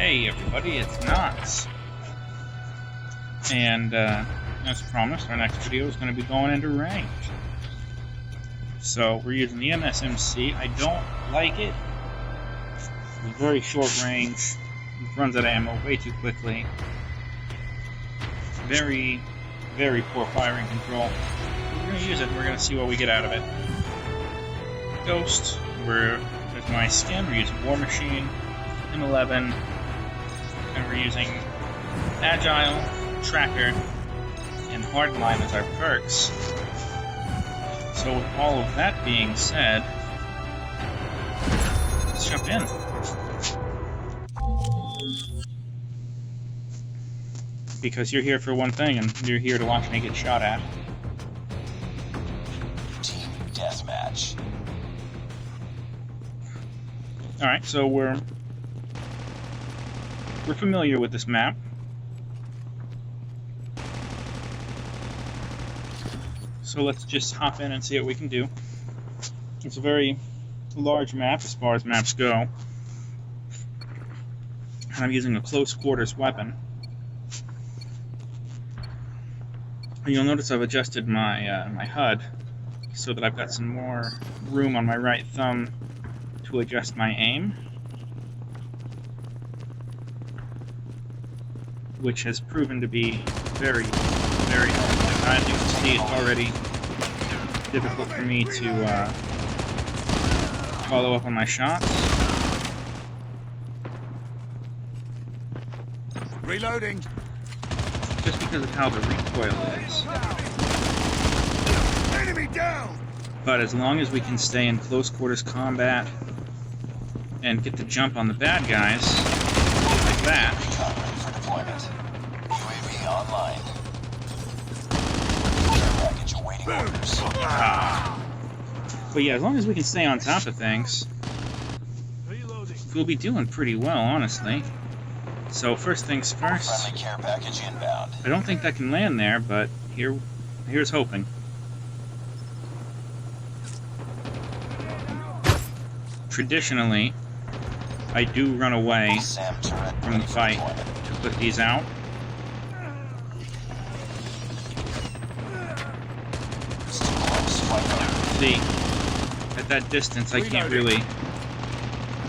Hey everybody, it's Knots. And as promised, our next video is going to be going into ranked. So we're using the MSMC. I don't like it. It's very short range. It runs out of ammo way too quickly. Very, very poor firing control. We're going to use it and we're going to see what we get out of it. Ghost, there's my skin. We're using War Machine, M11, and we're using Agile, Tracker, and Hardline as our perks. So with all of that being said, let's jump in. Because you're here for one thing, and you're here to watch me get shot at. Team Deathmatch. Alright, so we're familiar with this map. So let's just hop in and see what we can do. It's a very large map as far as maps go. And I'm using a close quarters weapon. You'll notice I've adjusted my my HUD so that I've got some more room on my right thumb to adjust my aim, which has proven to be very, very helpful. As you can see, it's already difficult for me to follow up on my shots. Reloading. Just because of how the recoil is. Enemy down. But as long as we can stay in close quarters combat and get the jump on the bad guys, like that. Recon ready for deployment. UAV online. Care package awaiting orders. But yeah, as long as we can stay on top of things, we'll be doing pretty well, honestly. So first things first. Friendly care package inbound. I don't think that can land there, but here's hoping. Traditionally, I do run away SAM turret from ready the for fight deployment. to put these out. It's too close. Fight over. See, at that distance, I can't really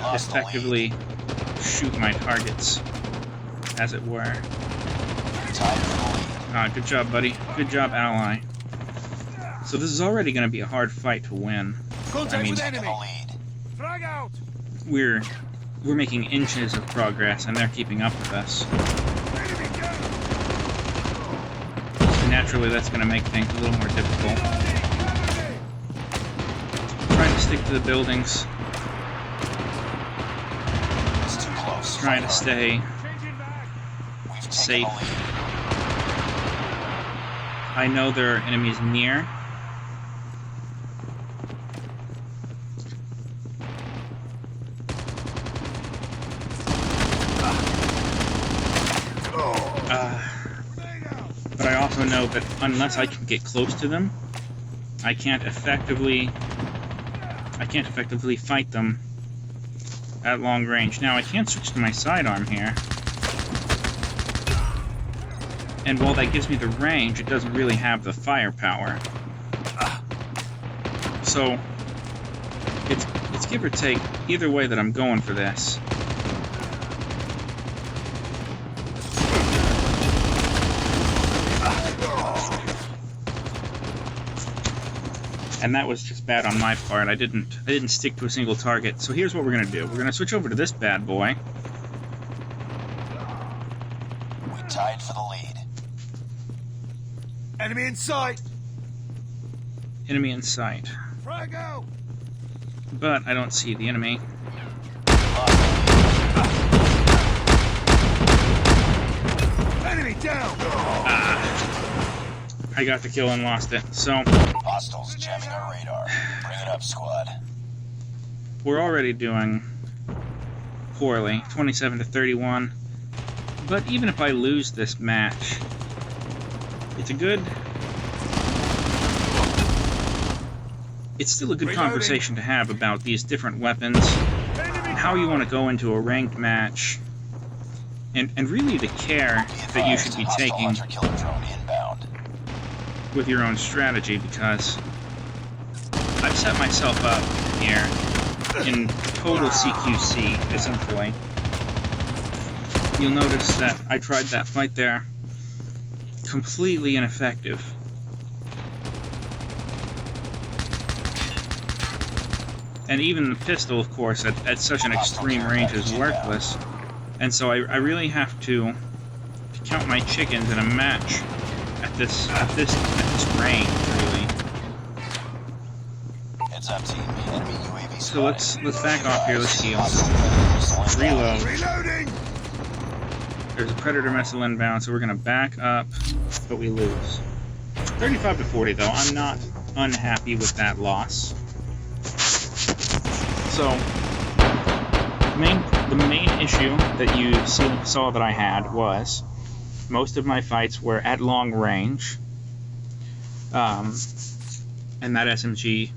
Lost the lead. effectively shoot my targets, as it were. Tied for the lead. Good job, buddy. Good job, ally. So this is already going to be a hard fight to win. I mean, Taking the lead. Frag out! we're making inches of progress, and they're keeping up with us. So naturally, that's going to make things a little more difficult. Trying to stick to the buildings. It's too close. Trying to stay We've taken safe. the lead. I know there are enemies near. But I also know that unless I can get close to them, I can't effectively fight them at long range. Now I can switch to my sidearm here, and while that gives me the range, it doesn't really have the firepower. So it's give or take either way that I'm going for this. And that was just bad on my part. I didn't stick to a single target. So here's what we're gonna do. We're gonna switch over to this bad boy. We tied for the lead. Enemy in sight! Enemy in sight. Frag out! But I don't see the enemy. Enemy down! I got the kill and lost it. So Hostiles jamming our radar. Bring it up, squad. we're already doing poorly. 27 to 31. But even if I lose this match, it's still a good conversation to have about these different weapons, how you want to go into a ranked match, And really the care that you should be taking Hunter-killer drone inbound. with your own strategy, because I've set myself up here in total CQC, essentially. You'll notice that I tried that fight there. Completely ineffective. And even the pistol, of course, at such an extreme range is worthless. And so I really have to count my chickens in a match at this range, really. Heads up, team. Enemy UAV So let's back off here. Let's heal. spotted. Reload. Reloading! There's a Predator missile inbound, so we're gonna back up, but we lose. 35 to 40, though. I'm not unhappy with that loss. So, the main issue that you saw that I had was most of my fights were at long range, and that SMG,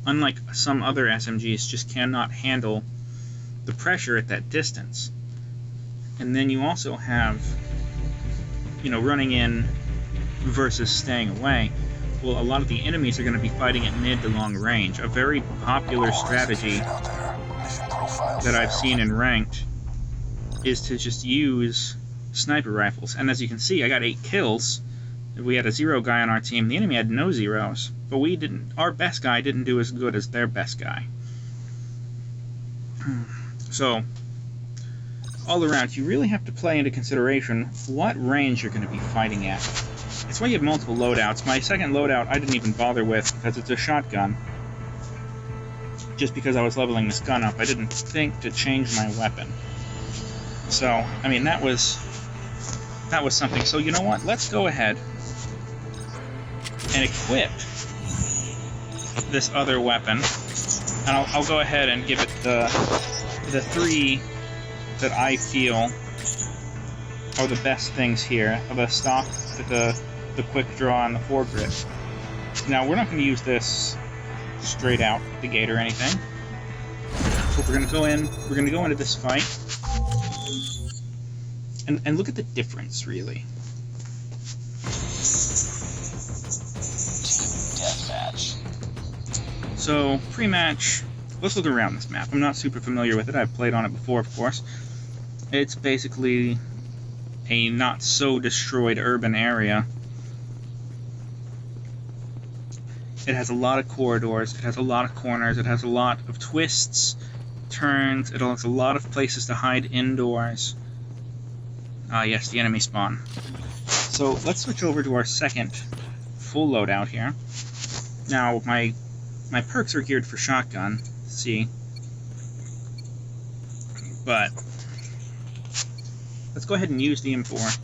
unlike some other SMGs, just cannot handle the pressure at that distance. And then you also have, running in versus staying away. Well, a lot of the enemies are going to be fighting at mid to long range. A very popular strategy that I've seen in ranked is to just use sniper rifles. And as you can see, I got 8 kills. We had a 0 guy on our team. The enemy had no zeros. But our best guy didn't do as good as their best guy. So, all around, you really have to play into consideration what range you're going to be fighting at. That's why you have multiple loadouts. My second loadout I didn't even bother with because it's a shotgun. Just because I was leveling this gun up, I didn't think to change my weapon. So, I mean, that was something. So, you know what? Let's go ahead and equip this other weapon. And I'll go ahead and give it the 3 that I feel are the best things here. The stock, the quick draw, and the foregrip. Now, we're not going to use this straight out the gate or anything. But we're going to go into this fight. And look at the difference, really. Deathmatch. So, pre-match, let's look around this map. I'm not super familiar with it. I've played on it before, of course. It's basically a not-so-destroyed urban area. It has a lot of corridors, it has a lot of corners, it has a lot of twists, turns, it has a lot of places to hide indoors. Ah, yes, the enemy spawn. So, let's switch over to our second full loadout here. Now, my perks are geared for shotgun, see? But let's go ahead and use the M4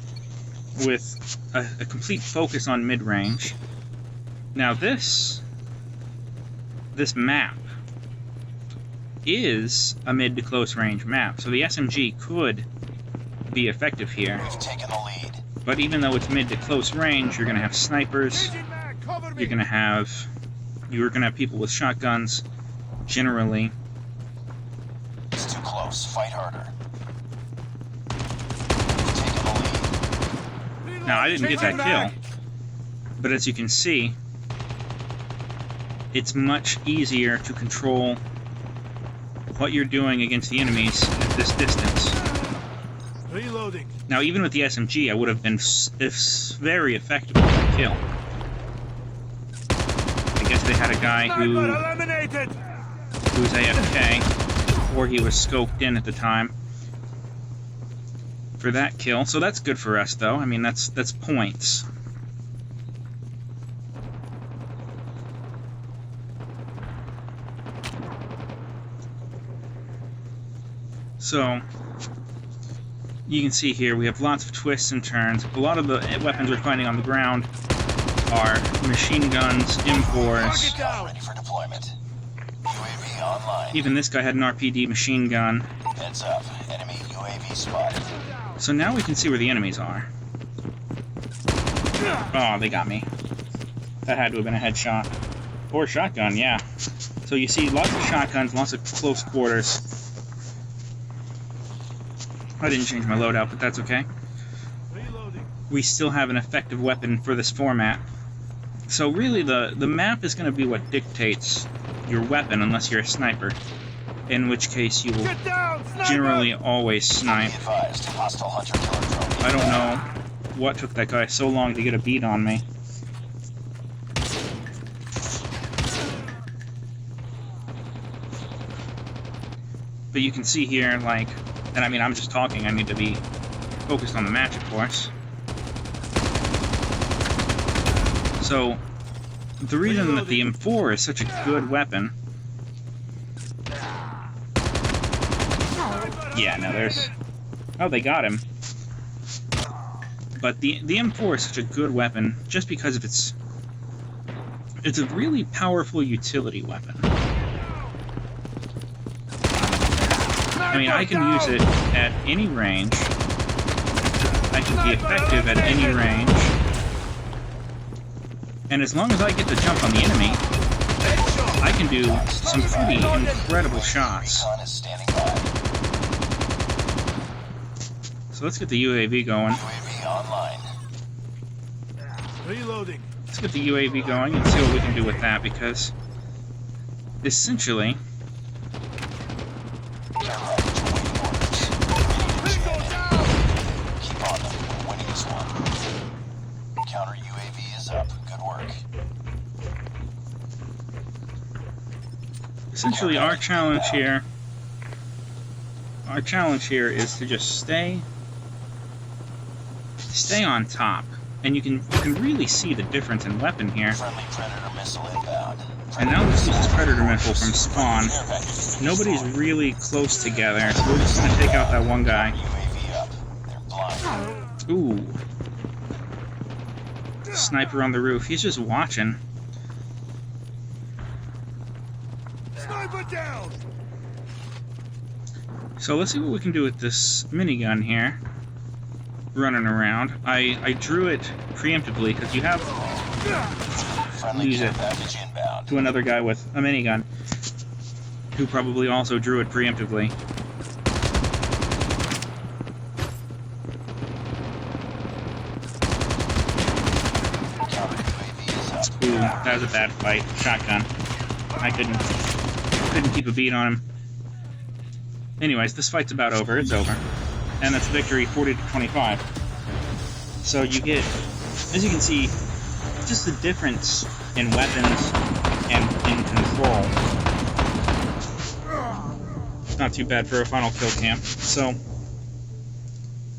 with a complete focus on mid-range. Now this map is a mid to close range map, so the SMG could be effective here. We've taken the lead. But even though it's mid to close range, you're going to have snipers, you're going to have people with shotguns, generally. It's too close. Fight harder. Now, I didn't get that kill, but as you can see, it's much easier to control what you're doing against the enemies at this distance. Reloading. Now, even with the SMG, I would have been very effective with the kill. I guess they had a guy who's AFK, or he was scoped in at the time for that kill. So that's good for us, though. I mean, that's points. So, you can see here we have lots of twists and turns. A lot of the weapons we're finding on the ground are machine guns, M4s. Ready for deployment. UAV online. Even this guy had an RPD machine gun. Heads up. Enemy UAV spotted. So now we can see where the enemies are. Oh, they got me. That had to have been a headshot. Or a shotgun, yeah. So you see lots of shotguns, lots of close quarters. I didn't change my loadout, but that's okay. Reloading. We still have an effective weapon for this format. So really, the map is going to be what dictates your weapon, unless you're a sniper. In which case, you will Get down, sniper! generally always snipe. Be advised, hostile hunter-killer drone. I don't know what took that guy so long to get a beat on me. But you can see here, like, and I mean, I'm just talking, I need to be focused on the match, of course. So, the reason that the M4 is such a good weapon... Yeah, no, there's... Oh, they got him. But the M4 is such a good weapon just because of its... It's a really powerful utility weapon. I mean, I can use it at any range. I can be effective at any range. And as long as I get the jump on the enemy, I can do some pretty incredible shots. So let's get the UAV going. UAV online. Reloading. Let's get the UAV going and see what we can do with that, because essentially... Keep on them. We're winning this one. Counter UAV is up. Good work. Essentially, our challenge here is to just stay on top, and you can really see the difference in weapon here. Friendly Predator missile inbound. And now this is Predator missile from spawn. Nobody's really close together, so we're just gonna take out that one guy. UAV up. They're blind. Ooh, sniper on the roof. He's just watching. Sniper down. So let's see what we can do with this minigun here. Running around. I drew it preemptively because you have Friendly use care it package inbound. to another guy with a minigun who probably also drew it preemptively. Counter UAV is up. Ooh, that was a bad fight. Shotgun. I couldn't keep a beat on him. Anyways, this fight's about over. It's over. And that's victory 40-25. So you get, as you can see, just the difference in weapons and in control. Not too bad for a final kill cam. So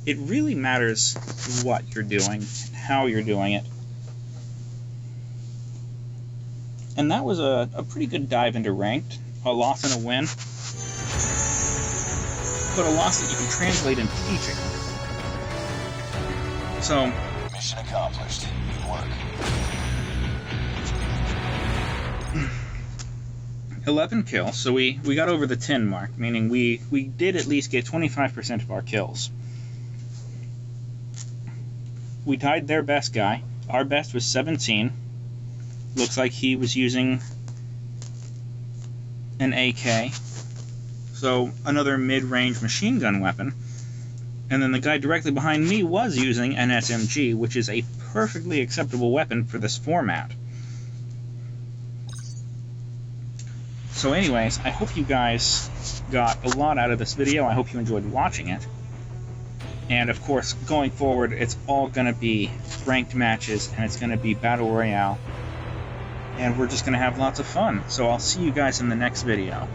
it really matters what you're doing, how you're doing it. And that was a pretty good dive into ranked. A loss and a win. But a loss that you can translate into teaching. So, Mission accomplished. Good work. 11 kills, so we got over the 10 mark, meaning we did at least get 25% of our kills. We tied their best guy. Our best was 17. Looks like he was using an AK. So, another mid-range machine gun weapon. And then the guy directly behind me was using an SMG, which is a perfectly acceptable weapon for this format. So anyways, I hope you guys got a lot out of this video. I hope you enjoyed watching it. And of course, going forward, it's all going to be ranked matches, and it's going to be Battle Royale. And we're just going to have lots of fun. So I'll see you guys in the next video.